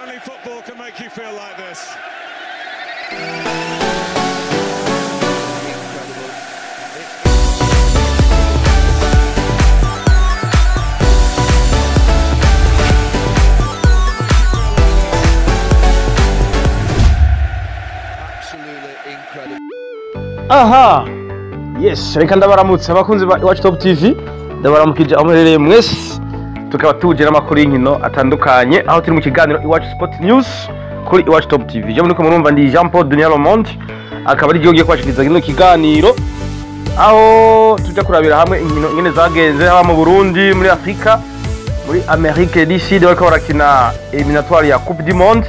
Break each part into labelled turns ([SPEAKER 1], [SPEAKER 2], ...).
[SPEAKER 1] Only football can make you feel like this.
[SPEAKER 2] Aha, yes, reka ndabaramutse abakunzi ba Iwacu Top TV, ndabaramukije aho muherereye mwese, tukaba tuje n'amakuru y'inkino atandukanye aho turi mu kiganiro Iwacu Sport News kuri Iwacu Top TV. Je muriko murumva ndi Jean Paul Dunia Lomonde, akaba ari giye kwashikiriza kino kiganiro aho tuja kurabira hamwe inkino ingene zagenze haba mu Burundi, muri Afrika, muri Amerique du Sud bariko barakina eliminatoire ya Coupe du Monde.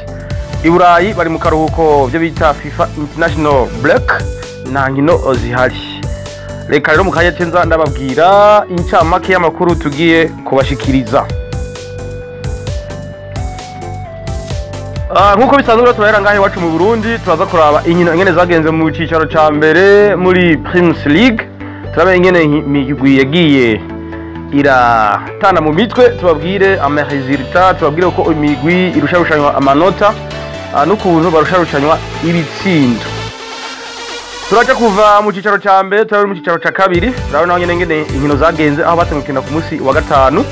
[SPEAKER 2] I Burayi bari mu karuhuko byo bita FIFA International Break. Nta nkino zihari. Reka rero mukanya cenza ndababwira incamake y'amakuru tugiye kubashikiriza. Nkuko bisanzwe turahera ngahe iwacu mu Burundi, turaza kuraba inkino ingene zagenze mu cicaro ca mbere muri Premier League. Turabe ingene imigwi yagiye iratana mu mitwe, tubabwire ama resultat, tubabwire uko imigwi irusharushanywa amanota n'ukuntu barusharushanywa ibitsindo. Turaja kuva mu cicaro ca mbere turabona mu cicaro ca kabiri, turabona nyene ingene inkino zagenze aho batangukina ku munsi wa gatanu.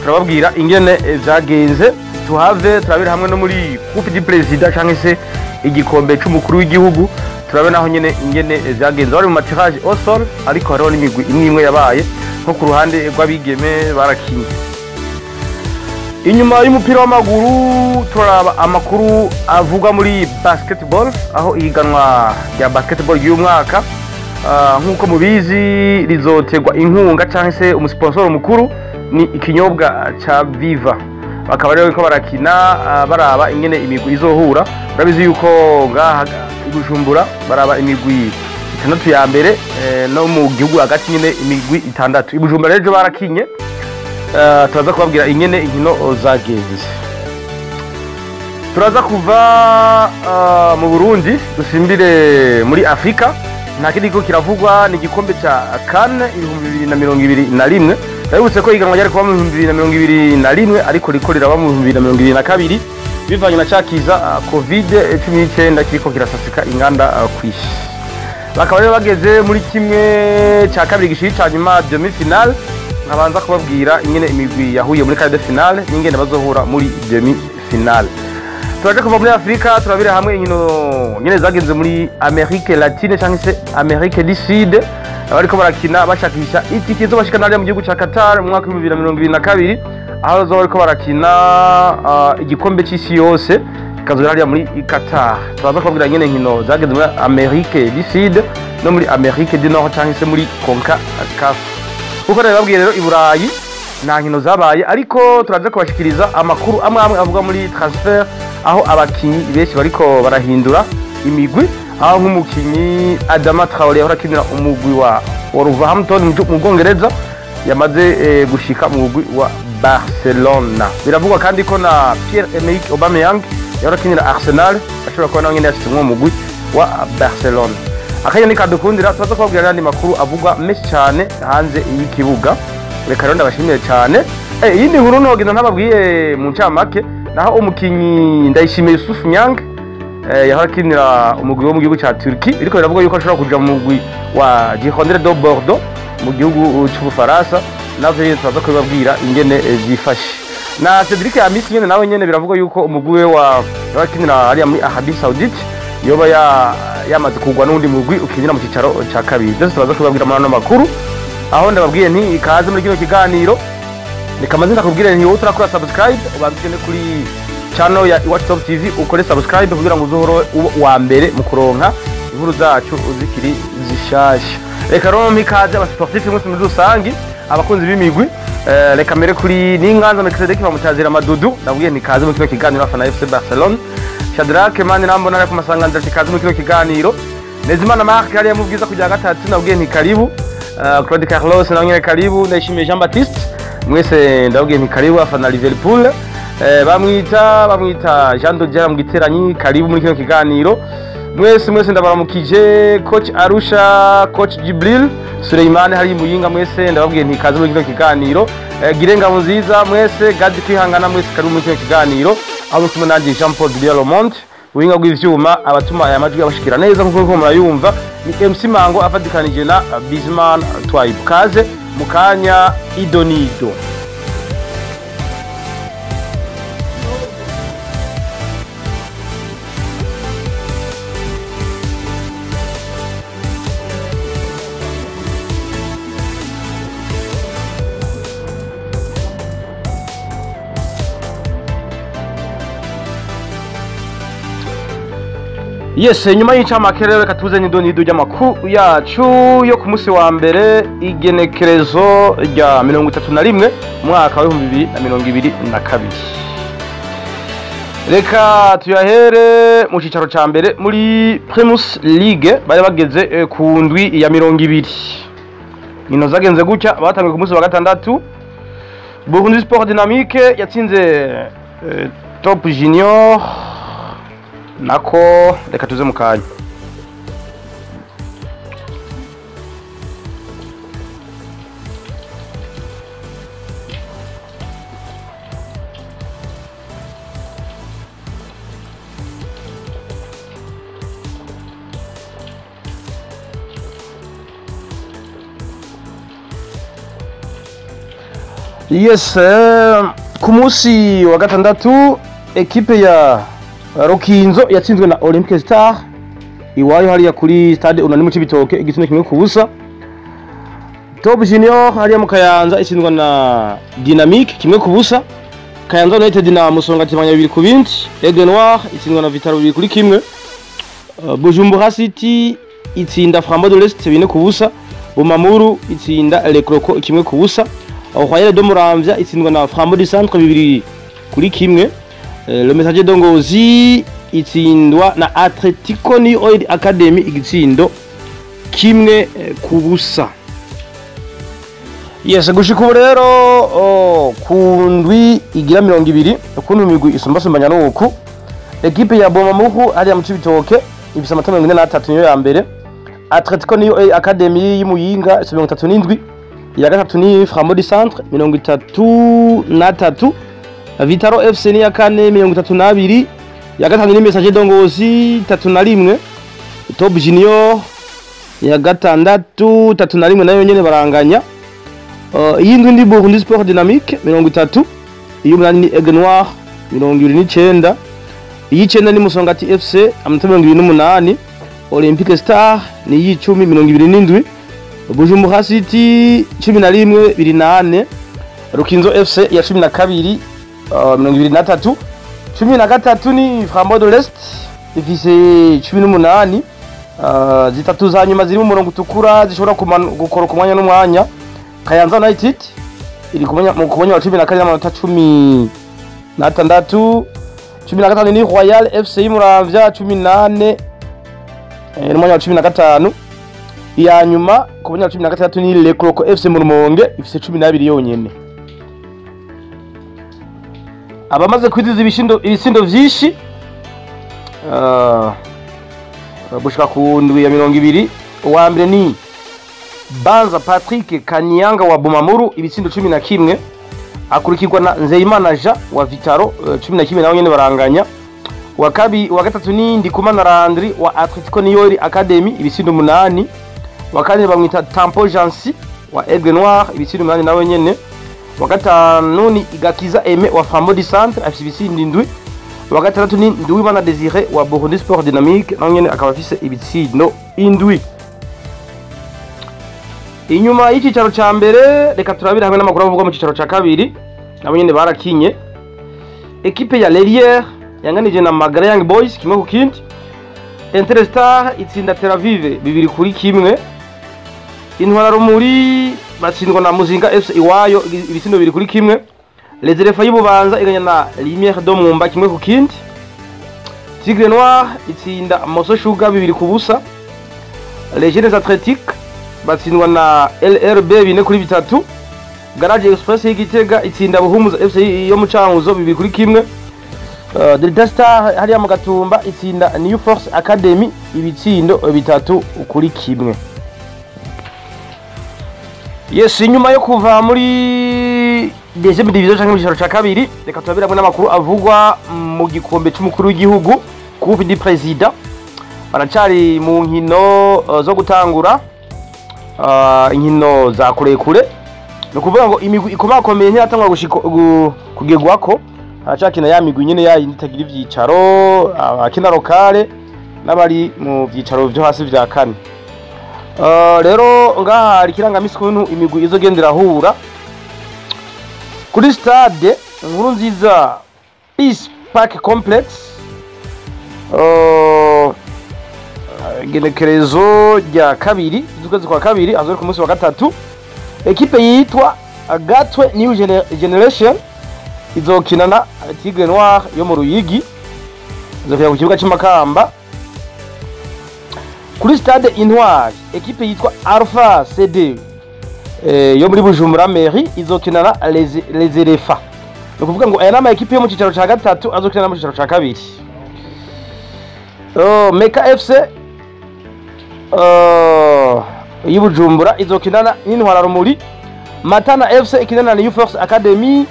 [SPEAKER 2] Turababwira ingene zagenze, tuhave turabira hamwe no muri Coupe du Président canke se igikombe c'umukuru w'igihugu. Turabona aho nyene ingene zagenze bari mu matirage au sol, ariko hariho n'imigwi imwe yabaye nko ku ruhande rw'abigeme barakinye. Inyuma y'umupira w'amaguru turaba amakuru avuga muri basketball aho ihiganwa rya basketball y'uyu mwaka nkuko mubizi rizotegwa inkunga canke se umusponsor mukuru ni ikinyobwa ca Viva. Bakaba rero ko barakina baraba ingene imigwi izohura. Urabizi yuko ngaha Bujumbura baraba imigwi itandatu ya mbere no mu gihugu hagati nyene imigwi itandatu. Bujumbura rero barakinye. Turaza kubabwira ingene inkino zagenze. Turaza kuva mu Burundi dusimbire muri Afrika. Nta kindi ko kiravugwa ni igikombe ca CAN 2021. Ndabutse ko iganwa ryari kuba mu 2021 ariko riko riraba mu 2022 bivanye na cakiza COVID-19 kiriko kirasasika inganda kwisi. Bakaba rero bageze muri kimwe ca kabiri gishiri ca nyuma demi finale. Nkabanza kubabwira ingene imigwi yahuye muri quart de finale n'ingene bazohura muri demi finale. Turaje kuva muri Afrika turabira hamwe inkino nyene zagenze muri Amerique Latine canke se Amerique du Sud. Bariko barakina bashakisha itike zo bashikana mu gihugu ca Qatar mu mwaka wa 2022 aho zo bariko barakina igikombe c'isi yose kazorariya muri Qatar. Turaza kubabwira ingene inkino zagenze muri Amerique du Sud no muri Amerique du Nord canke se muri CONCACAF. Kuko babwiye rero i Burayi nta nkino zabaye ariko turaje kubashikiriza amakuru amwe avuga muri transfer aho abakinyi benshi bariko barahindura imigwi aho nk'umukinyi Adama Traoré ahora kinira umugwi wa Wolverhampton mu Bwongereza yamaze gushika mu mugwi wa Barcelona. Biravugwa kandi ko na Pierre-Emerick Aubameyang ahora kinira Arsenal ashobora kuba nawe nyene yashitse mu mugwi wa Barcelona. Akanya ni kadukundira turaza kubabwira n'andi makuru avugwa menshi cyane hanze y'ikibuga. Reka rero ndabashimire cyane. Yindi nkuru nogenda ntababwiye mu ncamake naho umukinyi Ndayishimiye Yusuf Nyang yahora kinira umugwi wo mu gihugu ca Turki biriko biravuga yuko ashobora kuja mu mugwi wa Girondins de Bordeaux mu gihugu c'Ubufaransa. Navyo turaza kubabwira ingene zifashe. Na Cedric Amisi nyene nawe nyene biravuga yuko umugwi we yahora kinira ari muri Arabie Saoudite yoba yamaze kugwa n'undi mugwi ukinira mu cicaro ca kabiri. Byose turaza kubabwira muri ano makuru aho ndababwiye nti ikaze muri kino kiganiro. Reka mazina kubwire nti wowe turakora subscribe ubandikene kuri channel ya Iwacu Top TV ukore subscribe kugira ngo uzohore wa mbere mu kuronka inkuru zacu uzikiri zishasha. Reka rero mpikaze abasportif mwese muri rusangi abakunzi b'imigwi reka mere kuri n'inganza Melkisedeki bamutazira Madudu ndabwiye nti ikaze muri kino kiganiro afana FC Barcelona. Shadrack Mani nambona ari ku masangano ndashikaze mu kino kiganiro. Nezimana Mark yari yamubwiza kujya gatatu nabwiye nti karibu. Claude Carlos na nyene karibu. Ndayishimiye Jean Baptiste mwese ndabwiye nti karibu afana Liverpool. Bamwita Jean Dodier mu giteranyi karibu muri kino kiganiro. Mwese ndabaramukije coach Arusha, coach Jibril, Suleiman hari muyinga mwese ndababwiye nti kaze muri kino kiganiro. Girenga nziza mwese gadi kwihangana mwese karibu muri kino kiganiro. aho kumwe nanjye Jean Paul Dialomont winga bw'ivyuma abatuma aya majwi abashikira neza nkuko murayumva ni MC Mango afadikanije na Bizman Twibe kaze mukanya idonido. Yes, nyuma y'icamake rero katuze n'idonido ry'amakuru yacu yo ku munsi wa mbere igenekerezo rya 31 mwaka wa 2022. Reka tuyahere mu cicaro ca mbere muri Primus League bari bageze ku ndwi ya 20. Nino zagenze gutya batangiye ku munsi wa gatandatu. Burundi Sport Dynamique yatsinze Top Junior nako reka tuze mukanya. Yes, ku munsi wa gatandatu ekipe ya Rukinzo yatsinzwe na Olympic Star iwayo hariya kuri stade unani mu Cibitoke igitsina kimwe ku busa. Top Junior hariya mu Kayanza itsindwa na Dynamique kimwe ku busa. Kayanza United na Musonga Timanya 2 ku bindi. Aigle Noir itsindwa na Vitaro 2 kuri kimwe. Bujumbura City itsinda Flambeau de l'Est 4 ku busa. Bumamuru itsinda Le Croco kimwe ku busa. Royal de Muramvya itsindwa na Flambeau du Centre 2 kuri kimwe. Le Messager d'Ongozi itsindwa na Atletico New Oil Academy igitsindo kimwe ku busa. Yes, gushika rero ku ndwi igira 20 ukuntu imigwi isumbasumbanya n'uku equipe ya Bomamuhu ari mu Cibitoke ifise amatama 43 niyo ya mbere. Atletico New Oil Academy y'Imuyinga 37 ya gatatu ni Flambeau du Centre 33. Vitaro FC ni ya kane 32, ya gatanu ni Messager d'Ongozi 31, Top Junior ya gatandatu 31 nayo nyene baranganya. Yindwi ndi Burundi Sport Dynamique 30, iyo munani ni Aigle Noir 29, y'icenda ni Musongati FC 28, Olympic Star ni y'icumi 27, Bujumbura City 11 28, Rukinzo FC ya 12 23, 13 ni Flambeau de l'Est ifise 18, zitatu za nyuma ziri mu murongo utukura zishobora gukora ku mwanya n'umwanya. Kayanza United iri ku mwanya wa 14 n'amanota 16, 15 ni Royal FC y'Umuramvya 18 n'umwanya wa 15, iya nyuma ku mwanya wa 16 ni Le Croco FC mu Rumonge ifise 12 yonyene. Abamaze kwidiza ibisindo vyinshi bushika ku ndwi ya 20. Uwa mbere ni Banza Patrick Kanyanga wa Bumamuru ibisindo 11, akurikirwa na Nzeyimana Jean wa Vitaro 11 nawo nyene baranganya. Wa gatatu ni Ndikumana Landry wa Atletico New Oil Academy ibisindo 8. Wa kane bamwita Tampo Jansi wa Aigle Noir ibisindo 8 nawe nyene. Wa gatanu ni Igakiza Aime wa Flambeau du Centre afise ibisindo 7. Wa gatandatu ni Nduwimana Desire wa Burundi Sport Dynamique nawe nyene akaba afise ibisindo 7. Inyuma y'icicaro ca mbere reka turabira hamwe n'amakuru avuga mu cicaro ca kabiri nabo nyene barakinye. Equipe ya Lelière yanganije na Magara Young Boys kimwe ku kindi. Interstar itsinda Tel Aviv 2 kuri kimwe. Intwara Rumuri batsindwa na Muzinga FC iwayo ibisindo 2 kuri kimwe. Les Elephants y'Ububanza iganya na Lumière do Mumba kimwe ku kindi. Tigre Noir itsinda Moso Sugar 2 ku busa. Les Jeunes Athletiques batsindwa na LRB 4 kuri 3. Garage Express y'Igitega itsinda Buhumuza FC yo mu Cankuzo 2 kuri kimwe. Delta Star hariya mu Gatumba itsinda New Force Academy ibitsindo 3 kuri kimwe. Yes, inyuma yo kuva muri deuxième division canke mu cicaro ca kabiri. Reka turabiramwe n'amakuru avugwa mu gikombe c'umukuru w'igihugu Coupe du Président. Baracari mu nkino zo gutangura inkino za kurekure. No kuvuga ngo imigwi ikomakomeye ntiratangwa kugegwako. Haracakina ya migwi nyene yayi itagira ivyicaro, abakina lokale n'abari mu vyicaro vyo hasi vya kane. Rero ngaha hari kirangamisi kuntu imigwi izogendera hura kuri stade Nkurunziza Peace Park Complex. Genekerezo rya kabiri z'ukwezi kwa kabiri azori ku munsi wa gatatu. Ekipe yitwa Gatwe New Generation izokina na Tigre Noir yo mu Ruyigi, izokina ku kibuga c'Imakamba. Kuri stade Intwari ekipe yitwa Alpha CD yo muri Bujumbura Mairie izokina na Les Elephants. No kuvuga ngo aya nama ekipe yo mu cicaro ca gatatu azokina na mu cicaro ca kabiri. Meka FC y'Ibujumbura izokinana n'Intwara Rumuri. Matana FC ikinana na New Force Academy.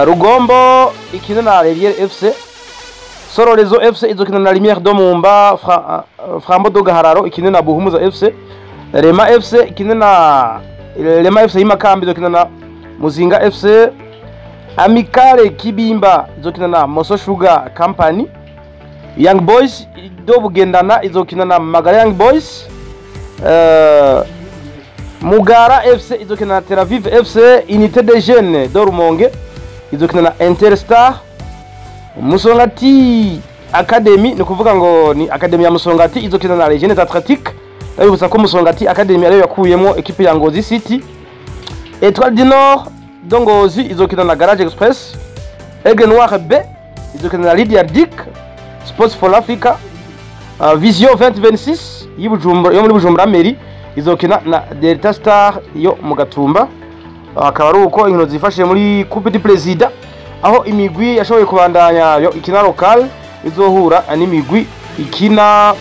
[SPEAKER 2] Rugombo ikinana na Relier FC. Sororezo FC izokinana na Lumière do Mumba. Frambo do Gahararo ikinana na Buhumuza FC. Rema FC ikinana Rema FC y'Imakamba izokinana na Muzinga FC. Amicale Kibimba izokinana na Moso Sugar Company. Young Boys do Bugendana izokinana na Magara Young Boys. Mugara FC izokina na Tel Aviv FC. Unité des Jeunes do Rumonge izokina na Interstar. Musongati Academy ni kuvuga ngo ni Academy ya Musongati izokina na Legends Athletic. Ndabibuza ko Musongati Academy ariyo yakuyemo equipe ya Ngozi City. Etoile du Nord do Ngozi izokina na Garage Express. Aigle Noir B izokina na Lydia Dick Sports for Africa. Vision 2026 y'Ibujumbura yo muri Bujumbura Mairie izokina na Delta Star yo mu Gatumba. Akaba ari uko inkino zifashe muri Coupe du Président, aho imigwi yashoboye kubandanya yo ikina local izohura n'imigwi ikina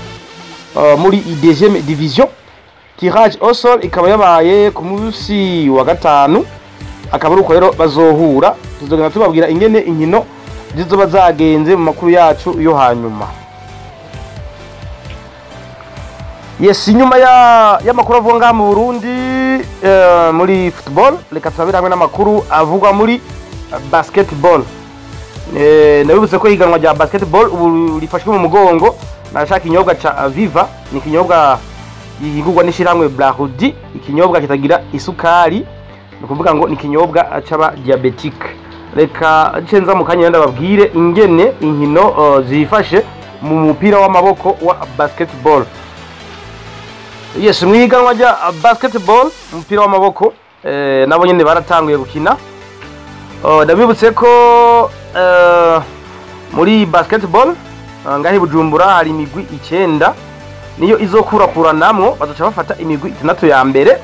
[SPEAKER 2] muri deuxième division. Tirage au sort ikaba yabaye ku munsi wa gatanu. Akaba ari uko rero bazohura, tuzogenda tubabwira ingene inkino zizoba zagenze mu makuru yacu yo hanyuma. Yes, inyuma ya makuru avuga ngaha mu Burundi muri football, reka turabira hamwe n'amakuru avugwa muri basketball. Ndabibutse ko iganwa rya basketball ubu rifashwe mu mugongo nashaka ikinyobwa ca Viva. Ni ikinyobwa gihingurwa n'ishiramwe Brahudi, ikinyobwa kitagira isukari, ni kuvuga ngo ni ikinyobwa c'aba diabetic. Reka cenza mu kanya ndababwire ingene inkino zifashe mu mupira w'amaboko wa basketball. Yes, mwiganwa rya basketball umupira w'amaboko nabo nyene baratanguye gukina. Ndabibutse ko muri basketball ngahi Bujumbura hari imigwi 9 niyo izokura namwo, bazoca bafata imigwi 6 ya mbere.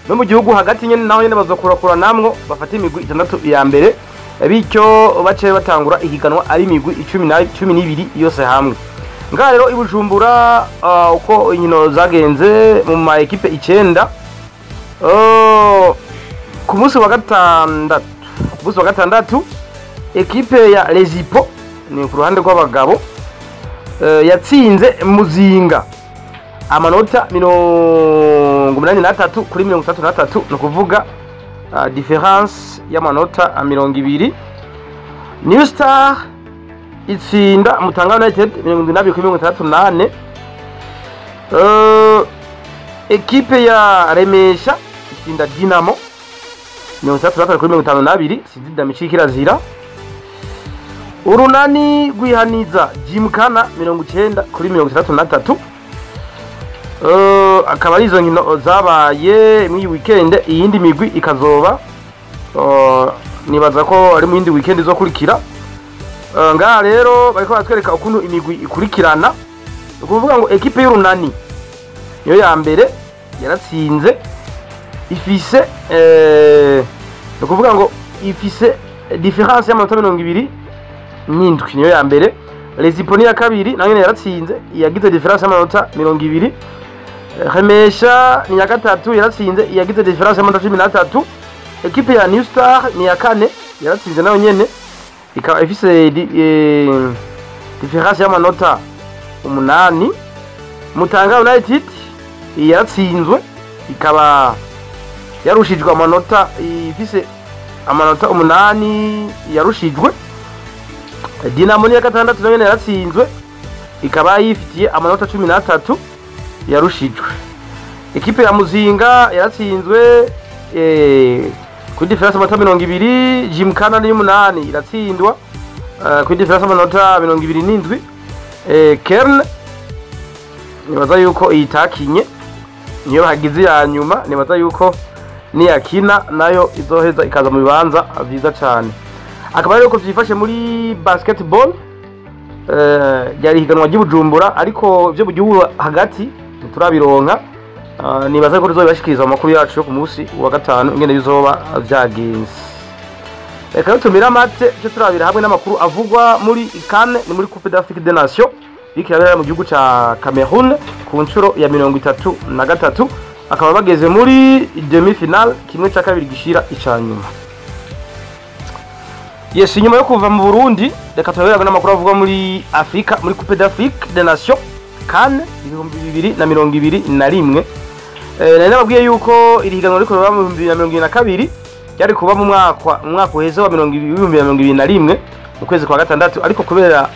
[SPEAKER 2] No mu gihugu hagati nyene naho nyene bazokura namwo bafata imigwi 6 ya mbere, bityo bace batangura ihiganwa ari imigwi 12 yose hamwe. Ngaha rero Ibujumbura uko inkino zagenze mu ma equipe 9 ku munsi wa gatandatu equipe ya Lezipo ni ku ruhande rw'abagabo yatsinze Muzinga amanota 83 kuri 33, no kuvuga difference y'amanota 20. New Star itsinda Mutanga United 22-38. Equipe ya Remesha itsinda Dinamo 33-52, Sidida Michikirazira. Urunani Gwihaniza Jimkana 90-63. Akaba ari izo nkino zabaye mu weekend. Iyindi migwi ikazoba nibaza ko ari mu yindi weekend izokurikira. Ngaha rero bariko batwereka ukuntu imigwi ikurikirana. Ukuvuga ngo equipe y'Urunani yo ya mbere yaratsinze ifise ukuvuga ngo ifise difference y'amanota 20 n'indwi niyo ya mbere. Lesiponi ya kabiri nayo yaratsinze yagize difference y'amanota 20. Remesha ni ya gatatu yaratsinze yagize difference y'amanota 13. ekipe ya New Star ni ya kane yaratsinze nayo nyene ikaba ifise difference y'amanota 8. Mutanga United yaratsinzwe ikaba yarushijwe amanota ifise amanota 8 yarushijwe. Dinamo ni ya gatandatu nayo yaratsinzwe ikaba yifitiye amanota 13 yarushijwe. Ekipe ya Muzinga yaratsinzwe ku difference amanota 20. Jimkana ni 8 iratsindwa ku difference amanota 27. Kern nibaza yuko itakinye niyo hagize ya nyuma, nibaza yuko ni yakina nayo izoheza ikaza mu bibanza vyiza cyane. Akaba rero ko vyifashe muri basketball yari higanwa ry'Ibujumbura ariko byo mu gihugu hagati turabironka. Nibaza ko rizobashikiriza amakuru yacu yo ku munsi wa gatanu ingene bizoba vyagenze. Reka tumira mate cyo turabira hamwe n'amakuru avugwa muri CAN ni muri Coupe d'Afrique des Nations bikirabera mu gihugu ca Cameroon ku ncuro ya 33. Akaba bageze muri demi final kimwe cya kabiri gishira icanyuma. Yes, nyuma yo kuva mu Burundi reka turabira n'amakuru avugwa muri Afrika muri Coupe d'Afrique des Nations CAN 2021. Nari nababwiye yuko iri higanwa riko mu 2022 yari kuba mu mwaka uheze wa 2021 mu kwezi kwa gatandatu, ariko kubera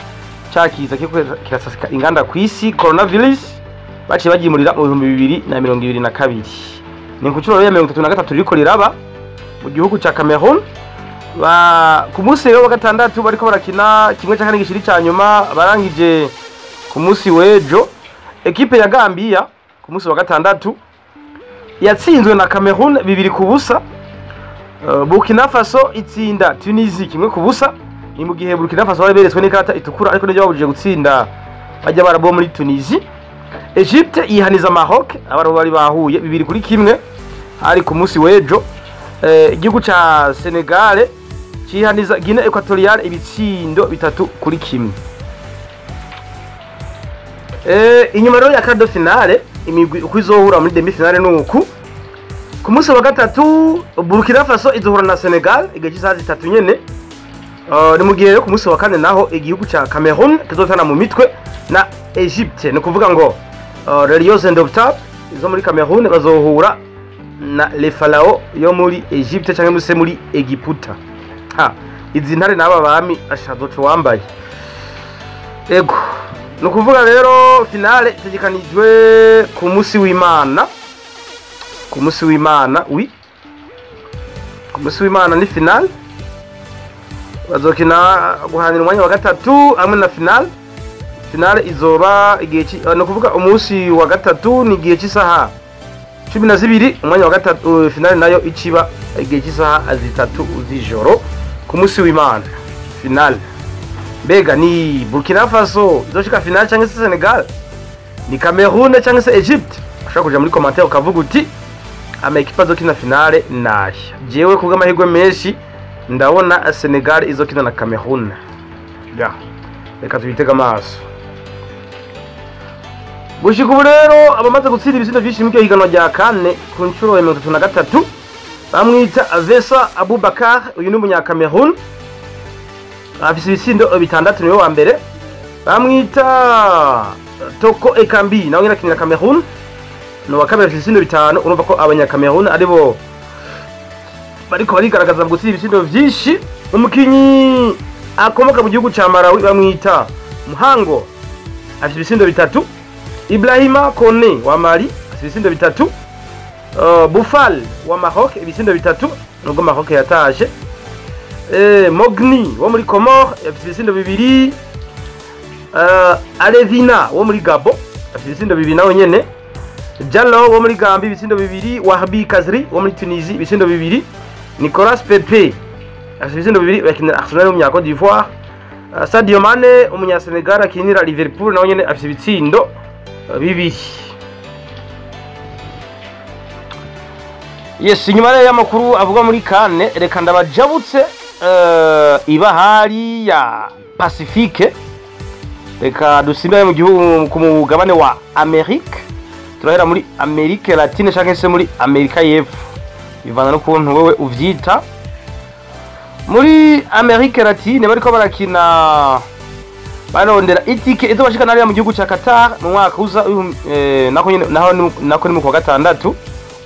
[SPEAKER 2] cyakiza kirasasika inganda kwisi coronavirus baciye bagimurira mu 2022. Ni ku cyuro ya 33 riko riraba mu gihugu ca Cameroon. Ku munsi wa gatandatu bariko barakina kimwe cya kane gishiri cyanyuma barangije ku munsi wejo. Ekipe ya Gambia ku munsi wa gatandatu yatsinzwe na Cameroon 2-0. Burkina Faso itsinda Tunisie 1-0. Ni mu gihe Burkina Faso bari beretswe n'ikarata itukura ariko nibyo babujije gutsinda bajya barabo muri Tunisie. Egypte ihaniza Maroc abaro bari bahuye 2-1 ari ku munsi wejo. Igihugu ca Senegal cihaniza Guinea Equatoriale ibitsindo 3-1. Inyuma rero ya quart finale imigwi uko izohura muri demi finale nuku. Ku munsi wa gatatu Burkina Faso izohura na Senegal igihe cy'isaha 3 nyene. Ni mu gihe ku munsi wa kane naho igihugu ca Cameroon kizotana mu mitwe na Egypte. Ni kuvuga ngo les Lions indomptables izo muri Cameroon bazohura na Les Pharaons yo muri Egypte cyangwa muri Egiputa. Izi ntare naba bami ashadoco wambaye. Ego no kuvuga rero finale itegekanijwe ku munsi w'Imana. Ku munsi w'Imana ni finale bazokina guhanira umwanya wa gatatu hamwe na finale. Finale izoba igihe no kuvuga umunsi wa gatatu ni igihe cy'isaha 12 umwanya wa gatatu. Finale nayo iciba igihe cy'isaha 3 z'ijoro ku munsi w'Imana. Finale bega ni Burkina Faso izoshika finale cyangwa se Senegal, ni Cameroon cyangwa se Egypte. Ushaka kuja muri commentaire ukavuga uti ama ekipa zokina finale nashi. Jewe kuga amahirwe menshi ndabona Senegal izokina na Cameroon. Reka tubitega amaso. Gushika ubu rero abamaze gutsinda ibitsindo byinshi mu higanwa rya CAN ku ncuro ya 33 bamwita Avesa Aboubakar. Uyu ni umunya Cameroon afise ibitsindo 6 niwe wa mbere. Bamwita Toko Ekambi nawe nyina kinira Cameroon no wa kabiri ibitsindo 5. Urumva ko abanya Cameroon aribo bariko barigaragaza mu gutsinda ibitsindo byinshi. Umukinyi akomoka mu gihugu ca Malawi bamwita Muhango afise ibitsindo 3. Ibrahima Kone wa Mali ibitsindo 3. Boufal wa Maroc ibitsindo 3 nubwo Maroc yataje. Mogni wo muri Comores ibitsindo 2. Alevina wo muri Gabon ibitsindo 2 nawe nyene. Diallo wo muri Gambie ibitsindo 2. Wahbi Kazri wo muri Tunisie ibitsindo 2. Nicolas Pepe ibitsindo 2 bakina Arsenal mu Côte d'Ivoire. Sadio Mane umunya Senegal akinira Liverpool nawe nyene afise ibitsindo 2. Yes, nyuma ya makuru avuga muri CAN reka ndabajabutse ibahari ya Pacifique. Reka dusimbaye mu gihugu ku mugabane wa Amerika. Turahera muri Amerika Latine cyangwa se muri Amerika y'Epfo. bivana n'ukuntu wewe uvyita. Muri Amerika Latine bariko barakina barondera itike izobashika nariya mu gihugu ca Qatar mu mwaka uza nako ni mu kwa gatandatu,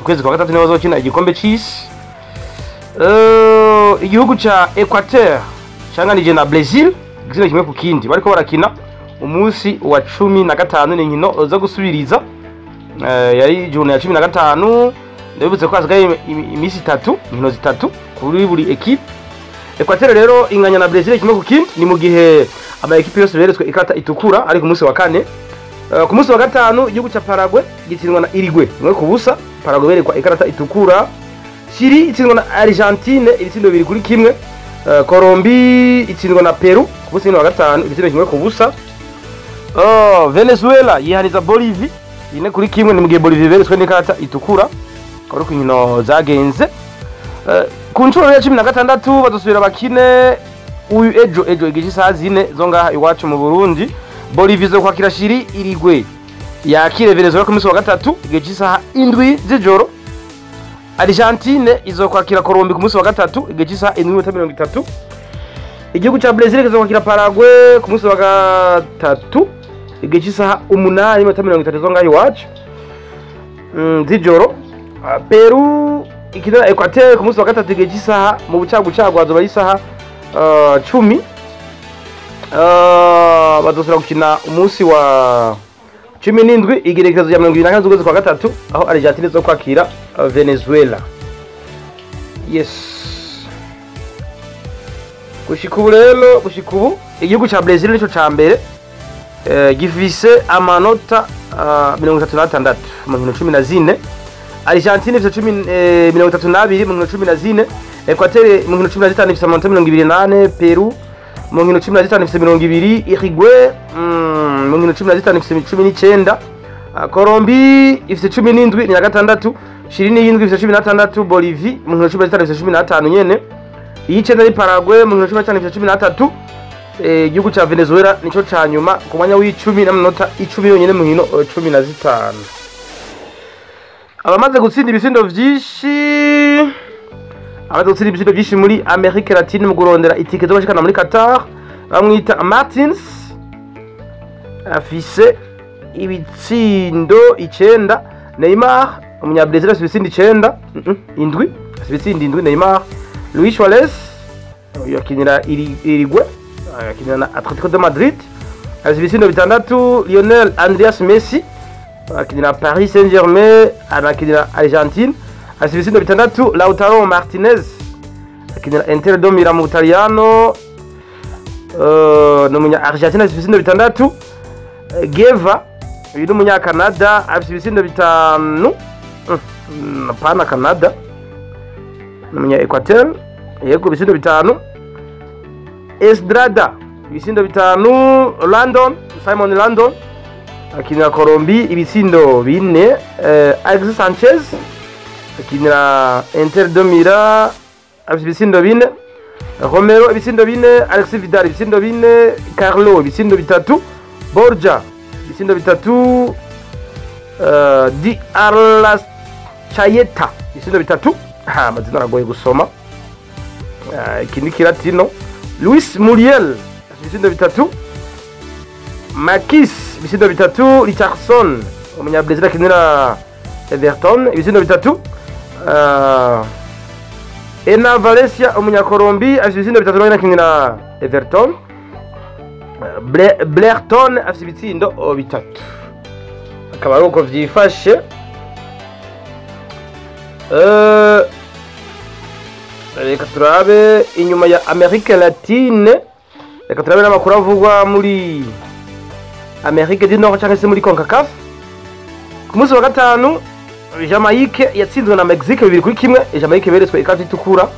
[SPEAKER 2] ukwezi kwa gatatu niho bazokina igikombe c'isi. Igihugu ca Equateur canganije na Brazil gizina kimwe ku kindi, bariko barakina umunsi wa 15 n'inkino zo gusubiriza. Yari june ya 15, ndabibutse ko hasigaye imisi 3, inkino zitatu kuri buri equipe. Equateur rero inganya na Brazil kimwe ku kindi, ni mu gihe ama equipe yose beretswe ikarata itukura ari ku munsi wa 4. Ku munsi wa 5 igihugu ca Paraguay gitsindwa na Uruguay kimwe ku busa, Paraguay berekwa ikarata itukura. Chili itsindwa na Argentine ibitsindo bibiri kuri kimwe. Colombie itsindwa na Peru ku munsi wa 5 ibitsindo kimwe ku busa. Venezuela yihaniza Bolivia ine kuri kimwe, ni mu gihe Bolivia beretswe n'ikarata itukura kuri ku nkino zagenze. Ku nshuro ya 16 badusubira bakine uyu ejo igihe saa 4 zo ngaha iwacu mu Burundi. Bolivia zo kwakira Chili, Uruguay yakire Venezuela ku munsi wa 3 igihe saa 7 z'ijoro. Argentine izo kwakira Colombia ku munsi wa 3 igihe saa 7:30. Igihugu ca Brazil kizo kwakira Paraguay ku munsi wa 3 igihe saa 8:30 zo ngaha iwacu z'ijoro. Peru ikina Equateur ku munsi wa 3 igihe cy'isaha mu bucagucagu azoba isaha 10. Badosura gukina umunsi wa 17 igerekezo ya 24 z'ukwezi kwa 3 aho Argentine zo kwakira Venezuela. Yes, gushikubu rero igihugu ca Brazil nico ca mbere gifise amanota 36 mu nkino 14. Argentine ifite 32 mu nkino 14. Equateur mu nkino 15 ifite amanota 28. Peru mu nkino 15 ifite 20. Uruguay mu nkino 15 ifite 19. Colombie ifite 17 ni ya gatandatu. Chili ni 7 ifite 16. Bolivia mu nkino 15 ifite 15 nyene. Iyicenda ni Paraguay mu nkino 15 ifite 13. Igihugu ca Venezuela nico ca nyuma ku mwanya w'10 n'amanota 10 yonyene mu nkino 15. Abamaze gutsinda ibisindo vyinshi muri Amerika Latine mu kurondera itike zo bashikana muri Qatar bamwita Martins, afise ibitsindo 9. Neymar umunya Brazil afise ibitsindo 9. Neymar. Luis Suarez yakinira Uruguay yakinira na Atletico de Madrid afise ibitsindo 6. Lionel Andreas Messi akinira Paris Saint-Germain anakinira Argentine afise ibitsindo 6. Lautaro Martinez akinira Inter de Milan mu Butaliyano n'umunya Argentine afise ibitsindo 6. Geva uyu n'umunya Canada afise ibitsindo 5. Pana Canada n'umunya Equateur yego ibitsindo 5. Estrada ibitsindo 5. Simon Landon akinira Colombie ibitsindo 4. Alexis Sanchez akinira Inter de Milan afise ibitsindo 4. Romero ibitsindo 4. Alexis Vidal ibitsindo 4. Carlo ibitsindo 3. Borja ibitsindo 3. Di Arlachayeta ibitsindo 3. Amazina aragoye gusoma. Ikindi kiratino. Luis Muriel ibitsindo 3. Makis ibitsindo 3. Richardson umunya Brazil akinira Everton ibitsindo 3. Ena Valencia umunya Colombia afise ibitsindo 3 nawe akinira Everton. Blairton afise ibitsindo 3. Akaba ari uko vyifashe. Reka turabe inyuma ya Amerika Latine. Reka turabe n'amakuru avugwa muri Amerika du Nord cyangwa se muri CONCACAF. Ku munsi wa 5 Jamaica yatsinzwe na Mexique 2-1. Jamaica beretswe ikarata itukura.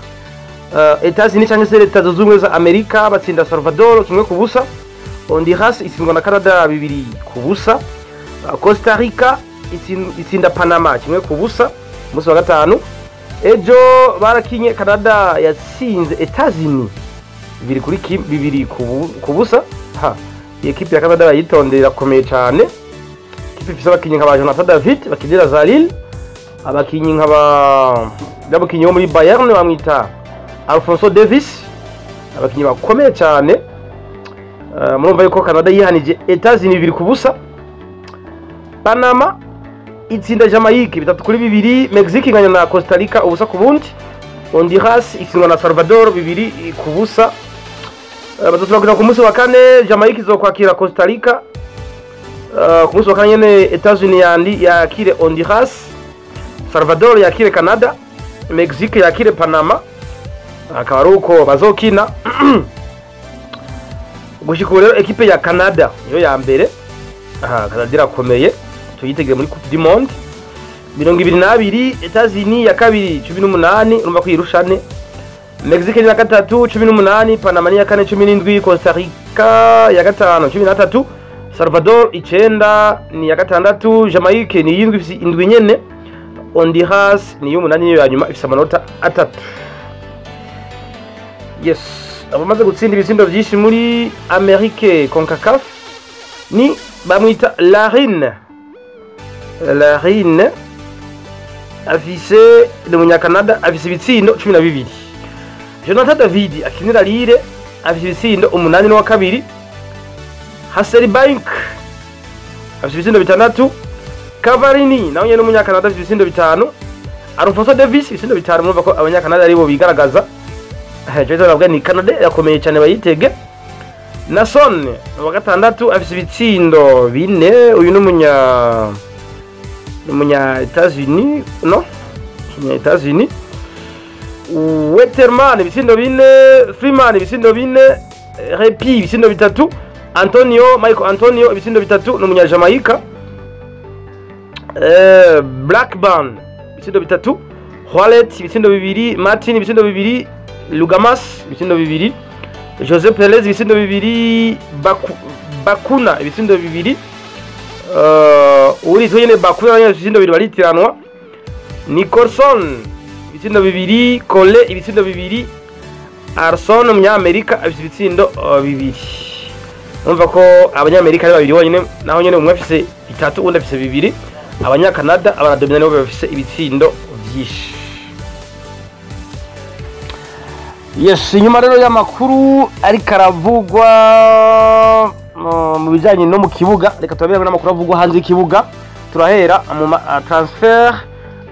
[SPEAKER 2] Etats-Unis cyangwa se Leta Zunze Ubumwe za Amerika batsinda Salvador 1-0. Honduras itsindwa na Canada 2-0. Costa Rica itsinda Panama 1-0. Munsi wa 5 ejo barakinye Canada yatsinze Etats-Unis 2-0. Ekipe ya Canada bayitondera komeye cyane. Ekipe ifise abakinyi nka ba Jonathan David bakinira Zalil, abakinyi nka ba n'abakinnyi bo muri Bayern bamwita Alphonso Davies, abakinnyi bakomeye cyane. Murumva yuko Canada yihanije Etats-Unis 2-0. Panama itsinda Jamaica 3-2, Mexique inganya na Costa Rica ubusa ku bundi, Honduras itsindwa na Salvador 2-0. Bazosubira ku munsi wa kane, Jamaica izokwakira Costa Rica, ku munsi wa kane nyene Etats-Unis yandi yakire Honduras, Salvador yakire Canada, Mexique yakire Panama. Akaba ari uko bazokina. Gushika rero equipe ya Canada yo ya mbere, Canada irakomeye, tuyitegeye muri Coupe du Monde 2022. Etats-Unis ya kabiri 18, urumva ko yirushane. Mexique ya gatatu 18, Panama ya kane 17, Costa Rica ya gatanu 13, Salvador 9 ni ya gatandatu, Jamaica ni 7 nyene, Honduras ni 8 niyo ya nyuma ifite amanota 3. Yes, abamaze gutsinda ibitsindo byinshi muri Amerique CONCACAF ni bamwita Larine. Larine afise le munyakanada afise ibitsindo 12. Jonathan David akinira Lille afise ibitsindo 8 no wa kabiri. Hasselbank afise ibitsindo 6. Cavarini nawe nyene umunyakanada afise ibitsindo 5. Alphonso Davies ibitsindo 5. Mumva ko abanyakanada ari bo bigaragaza. Jeje nabwo ni Canada yakomeye cyane bayitege. Nason wa gatandatu afise ibitsindo 4. Uyu n'umunya Etats-Unis, no? Umunya Etats-Unis. Wetterman ibitsindo 4, Freeman ibitsindo 4, Repi ibitsindo 3, Michael Antonio ibitsindo 3 n'umunya Jamaica. Blackburn ibitsindo 3, Wallet ibitsindo 2, Martin ibitsindo 2, Lugamas ibitsindo 2, Jose Perez ibitsindo 2, Bakuna ibitsindo 2, uri twene Bakuna ibitsindo 2 baritiranwa. Nicholson ibitsindo 2, Cole ibitsindo 2, Arson umunyamerika afise ibitsindo 2. Numva ko abanyamerika ari babiri bonyene, naho nyene umwe afise 3 undi afise 2. Abanyakanada abaradomina nibo bafise ibitsindo byinshi. Yes, nyuma rero y'amakuru ari karavugwa mu bijanye no mu kibuga, reka tubabere n'amakuru avugwa hanze y'ikibuga. Turahera mu transfer,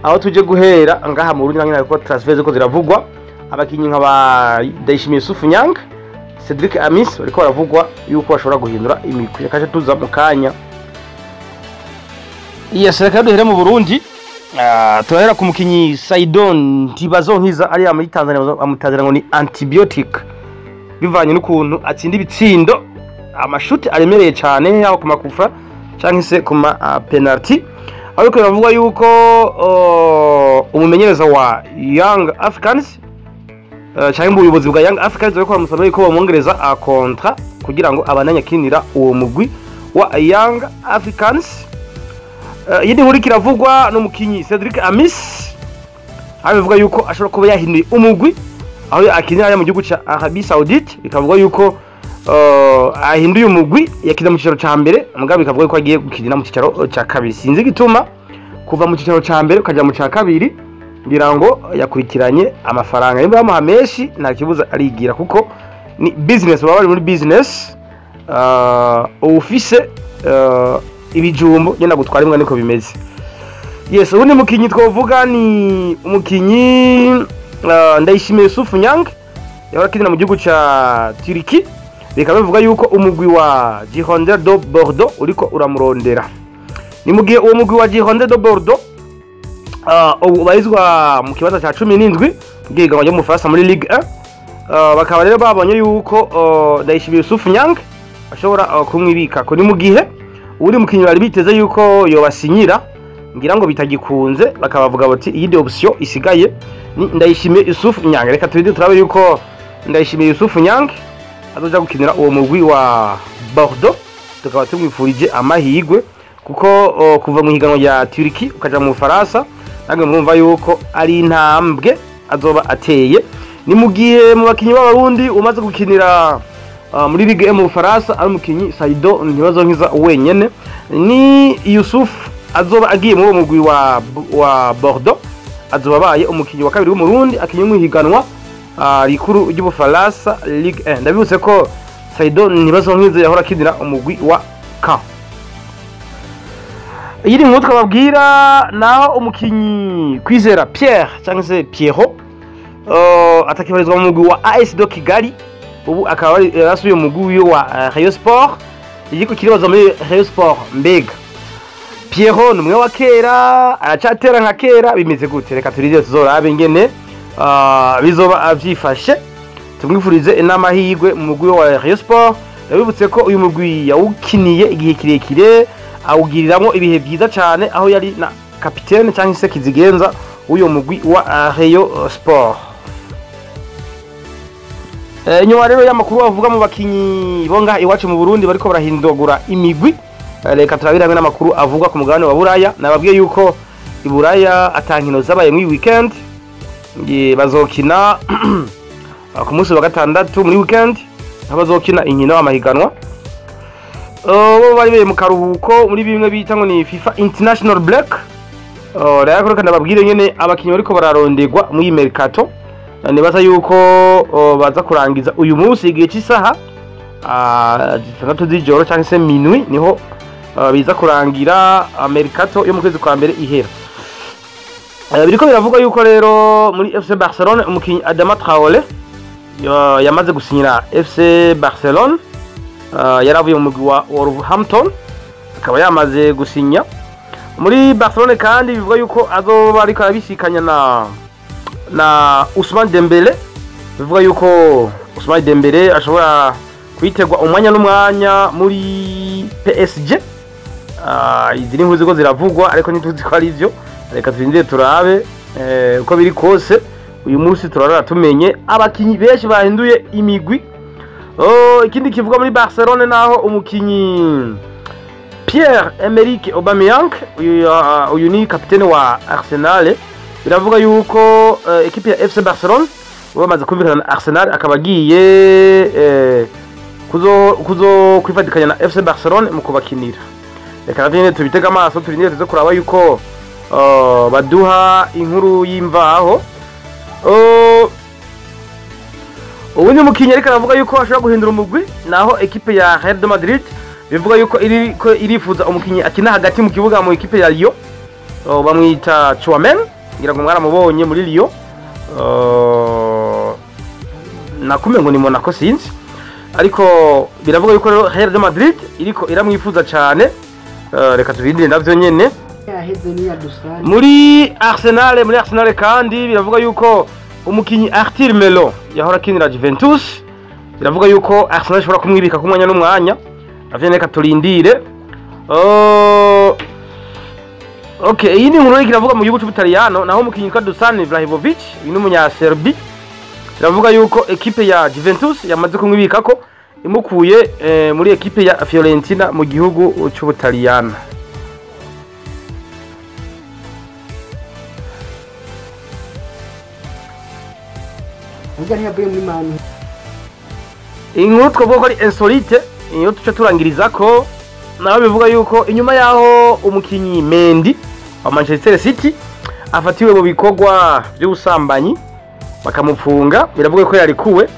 [SPEAKER 2] aho tuje guhera ngaha mu Burundi nk'ako transfer ziko ziravugwa. Abakinyi nk'aba Ndayishimiye Yusufu Nyang, Cedric Amis bariko baravugwa yuko bashobora guhindura imikwi. Kaje tuza mu kanya. Yes, reka duhere mu Burundi. Turahera ku mukinyi Saidon Ntibazonkiza ari muri Tanzania, amutazira ngo ni antibiotic bivanye n'ukuntu atsinda ibitsindo amashuti aremereye cyane, yaba ku makufa cyangwa se ku penalty. Ariko baravuga yuko umumenyereza wa Young Africans cyangwa ubuyobozi bwa Young Africans bariko baramusaba yuko bamwongereza kontra kugira ngo abananye kinira uwo mugwi wa Young Africans. Yindi nkuru kiravugwa n'umukinyi Cedric Amis, abivuga yuko ashobora kuba yahinduye umugwi aho akinira mu gihugu ca Arabie Saoudite. Bikavuga yuko ahinduye umugwi yakina mu cicaro ca mbere, mugabe bikavuga yuko agiye gukinira mu cicaro ca kabiri. Sinzi gituma kuva mu cicaro ca mbere ukaja mu ca kabiri, ngira ngo yakurikiranye amafaranga nimba yamuha menshi nta kibuza arigira, kuko ni business, baba bari muri business. Ufise ibijumbo nyenda gutwara imwe niko bimeze. Yes, ubundi mukinyi twovuga ni umukinyi Ndayishimiye Yusufu Nyang, yarakina mu gihugu ca Turki. Bikaba bivuga yuko umugwi wa Girondins de Bordeaux uriko uramurondera. Ni mugihe uwo mugwi wa Girondins de Bordeaux ubarizwa mu kibanza ca 17 bw'ihiganwa ryo mu Faransa muri Ligue 1. Bakaba rero babonye yuko Ndayishimiye Yusufu Nyang ashobora kumwibika ko. Ni mugihe uri mukinyi bari biteze yuko yobasinyira, ngira ngo bitagikunze, bakabavuga bati iyi option isigaye ni Ndayishimiye Yusufu Nyang. Reka turabe yuko Ndayishimiye Yusufu Nyang azoja gukinira uwo mugwi wa Bordeaux. Tukaba tumwifurije amahigwe, kuko kuva mu higanwa rya Turki ukaja mu Faransa, nagwe murumva yuko ari intambwe azoba ateye. Ni mugihe mu bakinyi b'abarundi umaze gukinira muri Ligue 1 mu Faransa ari umukinyi Saidon Ntibazonkiza wenyene. Ni Yusuf azoba agiye mu mugwi wa Bordeaux, azobabaye umukinyi wa kabiri w'umurundi akinye mu higanwa rikuru ry'Ubufaransa Ligue 1. Ndabibutse ko Saido Ntibazonkize yahora akinira umugwi wa Caen. Iyi ni nkuru twababwira naho umukinyi Kwizera Pierre cyangwa se Pierrot atakibarizwa mu mugwi wa AS do Kigali, ubu akaba yasubiye mu mugwi wa Rayon Sport. Igiko kiribaza muri Rayon Sport, mbega Pierrot numwe wa kera aracatera nka kera bimeze gute? Reka turije tuzorabe ingene bizoba avyifashe. Tumwifurize n'amahirwe mu mugwi wa Rayon Sport. Yabibutse ko uyu mugwi yawukiniye igihe kirekire, awugiriramwo ibihe byiza cyane aho yari na kapitene cyangwa se kizigenza uyu mugwi wa Rayon Sport. Nyuma rero y'amakuru avuga mu bakinyi bonga iwacu mu Burundi bariko barahindagura imigwi, reka turabirame n'amakuru avuga ku mugabane wa Buraya. Nababwiye yuko i Buraya atankino zabaye muri weekend, bazokina ku munsi wa gatandatu muri weekend, bazokina inkino amahiganwa. Bo bari mu karuhuko muri bimwe bita ngo ni FIFA International Break. Rero kandi nababwire nyene abakinyi bariko bararondegwa muri Mercato. Nibaza yuko baza kurangiza uyu munsi igihe cy'isaha 6 z'ijoro cyangwa se minuit niho biza kurangira Mercato yo mu kwezi kwa mbere ihera. Biriko biravuga yuko rero muri FC Barcelone umukinyi Adama Traoré yamaze gusinyira FC Barcelone. Yaravuye mu mugwi wa Wolverhampton akaba yamaze gusinya muri Barcelone, kandi bivuga yuko azoba ariko arabisikanya na Ousmane Dembele. Bivuga yuko Ousmane Dembele ashobora kwitegwa umwanya n'umwanya muri PSG. Izi ni nkuru ziravugwa ariko ntituzi ko ari ivyo. Reka turindire turabe uko biri kose. Uyu munsi turarara tumenye abakinyi benshi bahinduye imigwi. Ikindi kivuga muri Barcelone naho umukinyi Pierre-Emerick Aubameyang, uyu ni kapitene wa Arsenal. Biravuga yuko ekipe ya FC Barcelone bamaze kumvikana na Arsenal, akaba agiye kuzo kwifatikanya na FC Barcelone mu kubakinira. Reka navyo tubitega amaso turindire tuze kuraba yuko baduha inkuru y'imvaho. Ubundi mukinyi ariko aravuga yuko ashobora guhindura umugwi, naho ekipe ya Real de Madrid bivuga yuko irifuza umukinyi akina hagati mu kibuga mu ekipe ya Lyon. Bamwita Chouameni, ngira ngo mwaramubonye muri Lyon. Nakume ngo ni Monaco sinzi, ariko biravuga yuko rero Real de Madrid iriko iramwifuza cyane. Reka tubindire navyo nyene. Muri Arsenal kandi biravuga yuko umukinyi Arthur Melo yahora akinira Juventus. Biravuga yuko Arsenal ishobora kumwibika ku mwanya n'umwanya. Avye reka turindire. Okay, iyi ni nkuru iravuga mu gihugu cy'Ubutaliyano, naho umukinyi ka Dusan Vlahovic ni umunya Serbia. Biravuga yuko ekipe ya Juventus yamaze kumwibika ko imukuye muri ekipe ya Fiorentina mu gihugu cy'Ubutaliyano. Inkuru twavuga ko ari insolite, iyo tuca turangiriza ko naho bivuga yuko inyuma yaho umukinyi Mendy wa Manchester City afatiwe mu bikorwa by'ubusambanyi bakamupfunga. Biravuga ko yarikuwe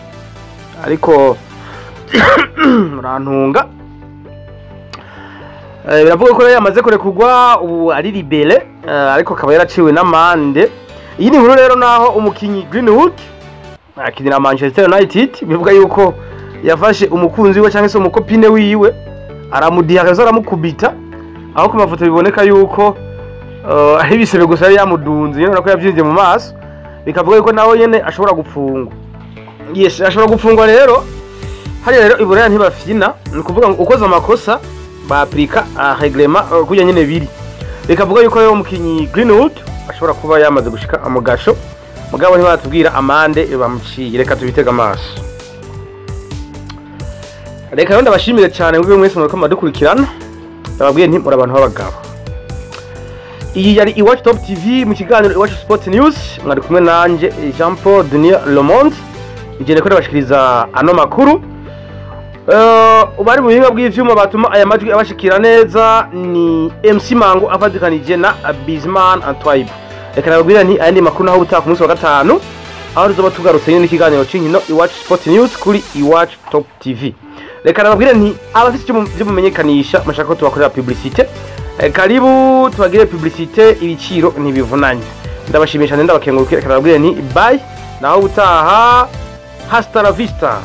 [SPEAKER 2] ariko murantunga. Biravuga ko yamaze kurekugwa ubu ari libere, ariko akaba yaraciwe n'amande. Iyi ni nkuru rero naho umukinyi Greenwood akinira Manchester United. Bivuga yuko yafashe umukunzi we cyangwa se umukopine wiwe aramudiha akaza aramukubita, aho ku mafoto biboneka yuko ari bisebe gusa yari yamudunze, yene nako yavyinje mu maso. Bikavuga yuko nawe nyene ashobora gupfungwa. Yes, ashobora gupfungwa rero. Hari rero iburaya ntibafyina, ni kuvuga ngo ukoze amakosa ba aplika reglement kujya nyene biri. Bikavuga yuko rero umukinyi Greenwood ashobora kuba yamaze gushika amugasho, mugabo ntibatubwira amande bamuciye. Reka tubitega amaso. Reka rero ndabashimire cyane mwe mwese muriko madukurikirana. Ndababwiye nti muri abantu b'abagabo. Iyi yari Iwacu Top TV mu kiganiro Iwacu Sport News. Mwari kumwe nanje Jean Paul Dunia Le Monde. Ije ko ndabashikiriza ano makuru. Ubari mu buhinga bw'ivyuma batuma aya majwi abashikira neza ni MC Mango avadikanije na Bizman Antwibe. reka nababwira nti ayandi makuru naho butaha ku munsi wa gatanu aho tuzoba tugarutse nyine n'ikiganiro c'inkino Iwacu Sport News kuri Iwacu Top TV. Reka nababwira nti abafite icyo mumenyekanisha mashaka ko tubakorera publicité, karibu tubagire publicité, ibiciro ntibivunanye. Ndabashimisha ndabakengurukira, reka nababwira nti bye naho butaha, hasta la vista.